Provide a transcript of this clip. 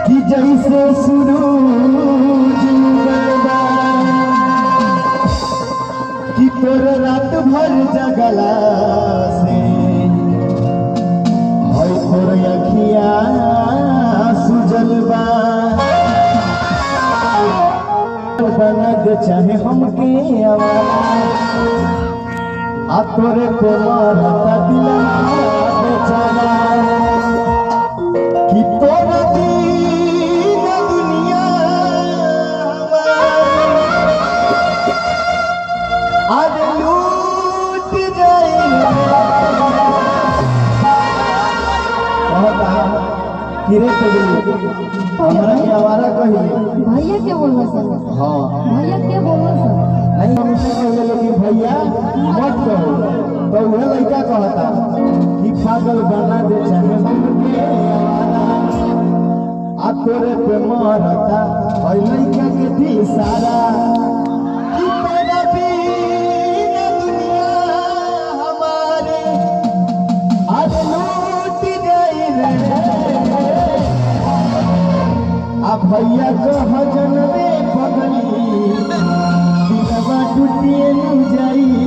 कि जैसे सूरज उगलबा कि तोर रात भर जगला से होय तोर अखिया सुजलबा बना दे चाहे हमके आवारा आ तोरे को मारता दिला बेचारा कि तोरा दीन दुनिया आज लूट जाए किरे तो हमरा के आवारा कहिए भैया के बोलबा सर। हां भैया के बोलबा सर। नहीं हमसे कहले कि भैया मत कहो तो वह लड़का कहता कि पागल बना दे चाहे हमके आवारा आ तोरे पे मारता और लड़का के दिल सारा कि तेरा बिन दुनिया हमारी आज लूट गई रे आ भैया कह जन रे पगली दिलवा टूटिए नहीं जाई